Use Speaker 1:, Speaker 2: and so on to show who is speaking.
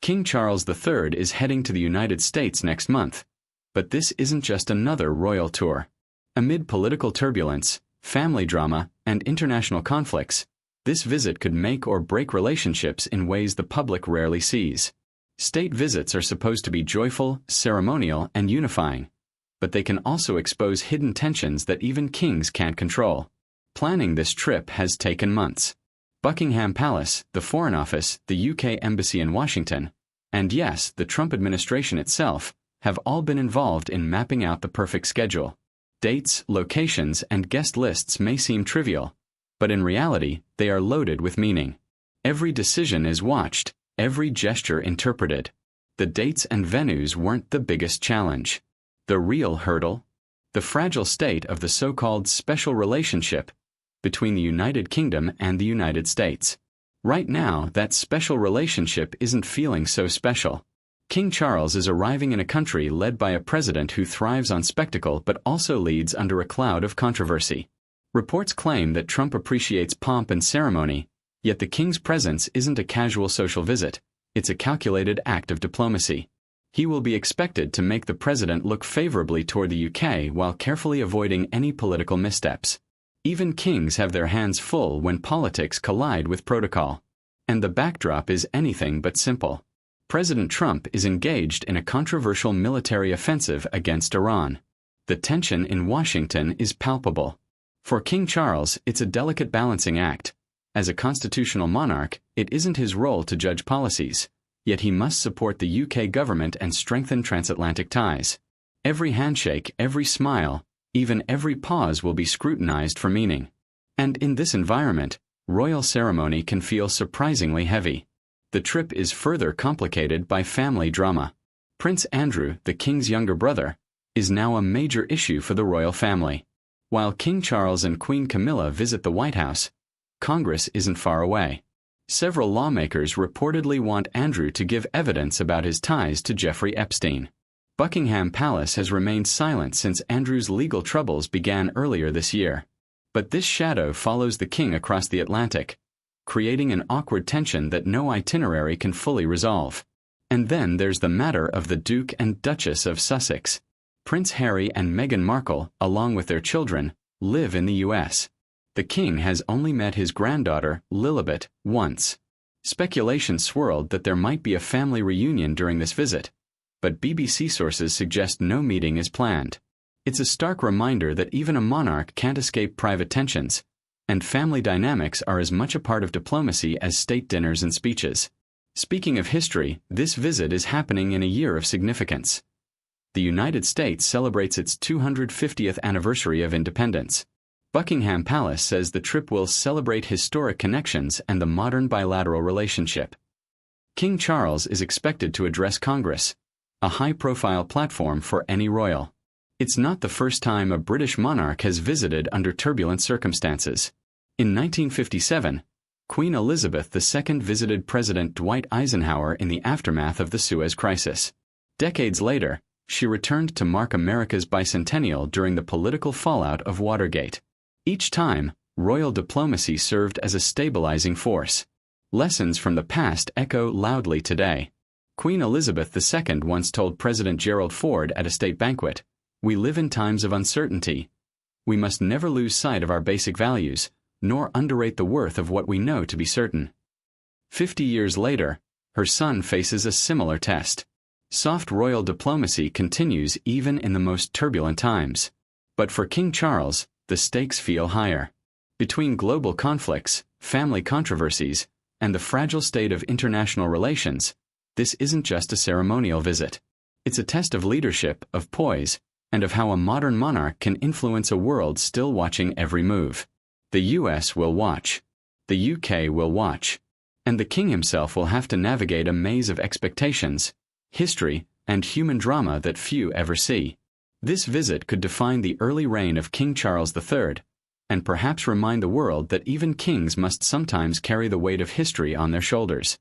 Speaker 1: King Charles III is heading to the United States next month, but this isn't just another royal tour. Amid political turbulence, family drama, and international conflicts, this visit could make or break relationships in ways the public rarely sees. State visits are supposed to be joyful, ceremonial, and unifying, but they can also expose hidden tensions that even kings can't control. Planning this trip has taken months. Buckingham Palace, the Foreign Office, the UK Embassy in Washington, and yes, the Trump administration itself, have all been involved in mapping out the perfect schedule. Dates, locations, and guest lists may seem trivial, but in reality, they are loaded with meaning. Every decision is watched, every gesture interpreted. The dates and venues weren't the biggest challenge. The real hurdle? The fragile state of the so-called special relationship between the United Kingdom and the United States. Right now, that special relationship isn't feeling so special. King Charles is arriving in a country led by a president who thrives on spectacle but also leads under a cloud of controversy. Reports claim that Trump appreciates pomp and ceremony, yet the king's presence isn't a casual social visit, it's a calculated act of diplomacy. He will be expected to make the president look favorably toward the UK while carefully avoiding any political missteps. Even kings have their hands full when politics collide with protocol. And the backdrop is anything but simple. President Trump is engaged in a controversial military offensive against Iran. The tension in Washington is palpable. For King Charles, it's a delicate balancing act. As a constitutional monarch, it isn't his role to judge policies, yet he must support the UK government and strengthen transatlantic ties. Every handshake, every smile, even every pause will be scrutinized for meaning. And in this environment, royal ceremony can feel surprisingly heavy. The trip is further complicated by family drama. Prince Andrew, the king's younger brother, is now a major issue for the royal family. While King Charles and Queen Camilla visit the White House, Congress isn't far away. Several lawmakers reportedly want Andrew to give evidence about his ties to Jeffrey Epstein. Buckingham Palace has remained silent since Andrew's legal troubles began earlier this year. But this shadow follows the king across the Atlantic, creating an awkward tension that no itinerary can fully resolve. And then there's the matter of the Duke and Duchess of Sussex. Prince Harry and Meghan Markle, along with their children, live in the U.S. The king has only met his granddaughter, Lilibet, once. Speculation swirled that there might be a family reunion during this visit, but BBC sources suggest no meeting is planned. It's a stark reminder that even a monarch can't escape private tensions, and family dynamics are as much a part of diplomacy as state dinners and speeches. Speaking of history, this visit is happening in a year of significance. The United States celebrates its 250th anniversary of independence. Buckingham Palace says the trip will celebrate historic connections and the modern bilateral relationship. King Charles is expected to address Congress, a high-profile platform for any royal. It's not the first time a British monarch has visited under turbulent circumstances. In 1957, Queen Elizabeth II visited President Dwight Eisenhower in the aftermath of the Suez Crisis. Decades later, she returned to mark America's bicentennial during the political fallout of Watergate. Each time, royal diplomacy served as a stabilizing force. Lessons from the past echo loudly today. Queen Elizabeth II once told President Gerald Ford at a state banquet, "We live in times of uncertainty. We must never lose sight of our basic values, nor underrate the worth of what we know to be certain." 50 years later, her son faces a similar test. Soft royal diplomacy continues even in the most turbulent times. But for King Charles, the stakes feel higher. Between global conflicts, family controversies, and the fragile state of international relations, this isn't just a ceremonial visit. It's a test of leadership, of poise, and of how a modern monarch can influence a world still watching every move. The US will watch. The UK will watch. And the king himself will have to navigate a maze of expectations, history, and human drama that few ever see. This visit could define the early reign of King Charles III, and perhaps remind the world that even kings must sometimes carry the weight of history on their shoulders.